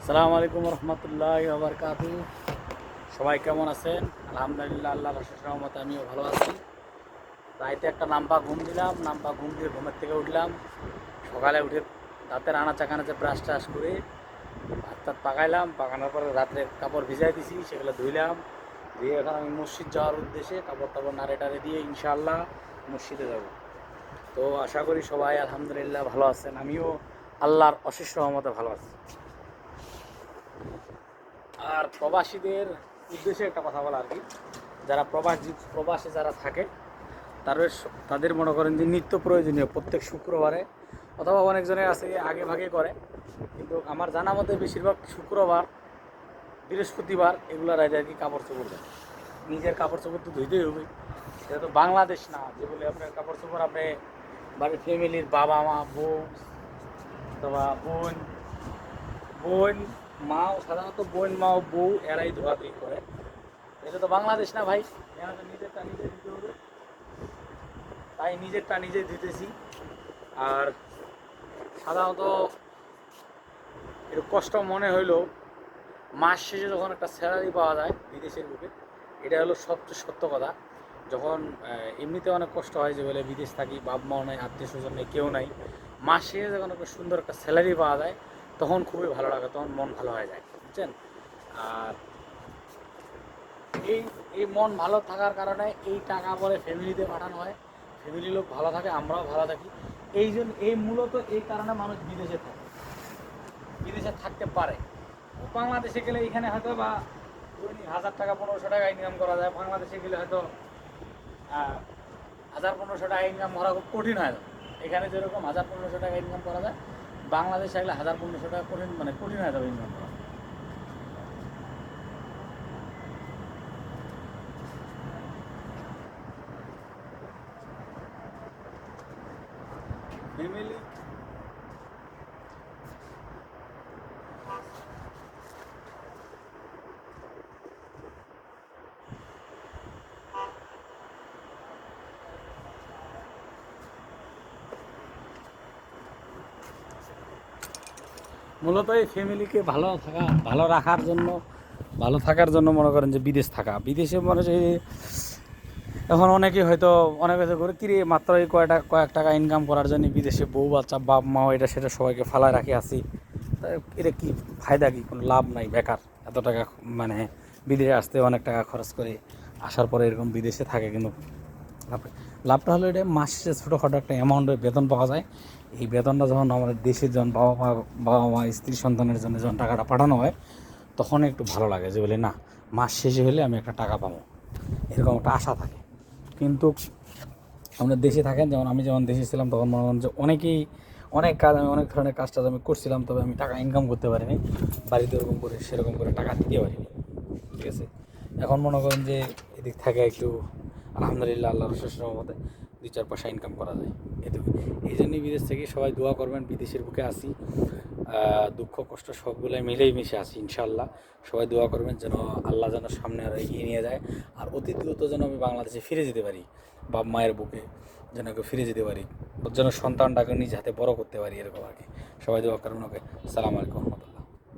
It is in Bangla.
আসসালামু আলাইকুম রহমতুল্লাহি ওয়া বারাকাতুহু। সবাই কেমন আছেন? আলহামদুলিল্লাহ, আল্লাহর অশেষ রহমতে আমিও ভালো আছি। রাইতে একটা নাম্পা ঘুম দিলাম, নাম্পা ঘুম দিয়ে ঘুমের থেকে উঠলাম। সকালে উঠে দাঁতের আনাচা কানাচে ব্রাশ টাশ করে ভাত টাত পাকাইলাম, পাকানোর পরে রাত্রে কাপড় ভিজাই দিছি, সেগুলো ধুইলাম। ধুয়ে এখন আমি মসজিদ যাওয়ার উদ্দেশ্যে কাপড় টাপড় নাড়ে টাড়ে দিয়ে ইনশাআল্লাহ মসজিদে যাব। তো আশা করি সবাই আলহামদুলিল্লাহ ভালো আছেন, আমিও আল্লাহর অশেষ রহমতে ভালো আছি। আর প্রবাসীদের উদ্দেশ্যে একটা কথা বলা আর কি, যারা প্রবাসে যারা থাকে তাদের মনে করেন যে নিত্য প্রয়োজনীয় প্রত্যেক শুক্রবারে, অথবা অনেকজনের আছে আগে ভাগে করে, কিন্তু আমার জানা মতে বেশিরভাগ শুক্রবার, বৃহস্পতিবার এগুলো রাইতে আর কি কাপড় চোপড় দেয়। নিজের কাপড় চোপড় তো ধুইতেই হবে, এটা তো বাংলাদেশ না যে বলে আপনার কাপড় চোপড় আপনি বাড়ির ফ্যামিলির বাবা মা বউ অথবা বোন বোন মাও, সাধারণত বোন মা ও বউ এরাই ধোয়াধুয়ি করে। এটা তো বাংলাদেশ না ভাই, এখানে তো নিজেরটা নিজে দিতে হবে, তাই নিজেরটা নিজে দিতেছি। আর সাধারণত একটু কষ্ট মনে হইলেও মাস শেষে যখন একটা স্যালারি পাওয়া যায় বিদেশের বুকে, এটা হলো সবচেয়ে সত্য কথা। যখন এমনিতে অনেক কষ্ট হয়, যে বলে বিদেশ থাকি, বাপ মাও নাই, আত্মীয় স্বজন নেই, কেউ নাই, মাস শেষে যখন একটা সুন্দর একটা স্যালারি পাওয়া যায় তখন খুবই ভালো লাগে, তখন মন ভালো হয়ে যায়, বুঝছেন? আর এই এই মন ভালো থাকার কারণে এই টাকা পরে ফ্যামিলিতে পাঠানো হয়, ফ্যামিলির লোক ভালো থাকে, আমরাও ভালো থাকি। এই মূলত এই কারণে মানুষ বিদেশে থাকে, বিদেশে থাকতে পারে। বাংলাদেশে গেলে এখানে হয়তো বা দৈনিক 1000 টাকা 1500 টাকা ইনকাম করা যায়, বাংলাদেশে গেলে হয়তো 1000 1500 টাকা ইনকাম করা খুব কঠিন হয়। এখানে যেরকম 1000 1500 টাকা ইনকাম করা যায়, বাংলাদেশে গেলে 1000 1500 টাকা কঠিন হয়ে যাবে ইনকাম করা। ফ্যামিলি মূলত এই ফ্যামিলিকে ভালো থাকার জন্য মনে করেন যে বিদেশ থাকা, বিদেশে মনে হয় এখন অনেকে হয়তো অনেক হয়তো করে কিরে মাত্র এই কয়েক টাকা ইনকাম করার জন্য বিদেশে বউ বাচ্চা বাপ মা এটা সেটা সবাইকে ফালায় রাখি আসি, তা এটা কি ফায়দা, কি কোনো লাভ নাই, বেকার। এত টাকা মানে বিদেশে আসতে অনেক টাকা খরচ করে আসার পরে এরকম বিদেশে থাকে, কিন্তু লাভ লাভটা হলো এটা মাস শেষে ছোটোখাটো একটা অ্যামাউন্টের বেতন পাওয়া যায়। এই বেতনটা যখন আমাদের দেশের যখন বাবা মা স্ত্রী সন্তানের জন্য যখন টাকাটা পাঠানো হয়, তখন একটু ভালো লাগে, যে বলে না মাস শেষে হলে আমি একটা টাকা পাবো, এরকম একটা আশা থাকে। কিন্তু আমরা দেশে থাকেন, যেমন দেশে ছিলাম তখন মনে করেন যে অনেক কাজ, আমি অনেক ধরনের কাজ টাজ আমি করছিলাম, তবে আমি টাকা ইনকাম করতে পারিনি, বাড়িতে সেরকম করে টাকা দিতে পারিনি, ঠিক আছে? এখন মনে করেন যে এদিক থেকে একটু আলহামদুলিল্লাহ আল্লাহর অশেষ রহমতে 2-4 পয়সা ইনকাম করা যায়, এটুকু। এই জন্যই বিদেশ থেকে সবাই দোয়া করবেন, বিদেশের বুকে আসি, দুঃখ কষ্ট সবগুলোই মিলেই মিশে আসি ইনশাআল্লাহ। সবাই দোয়া করবেন যেন আল্লাহ যেন সামনে আরও এগিয়ে নিয়ে যায়, আর অতি দ্রুত যেন আমি বাংলাদেশে ফিরে যেতে পারি, বাপ মায়ের বুকে যেন ওকে ফিরে যেতে পারি, ওর যেন সন্তানটাকে নিজ হাতে বড় করতে পারি, এরকম আর কি। সবাই দোয়া করবেন। ওকে, আসসালামু আলাইকুম।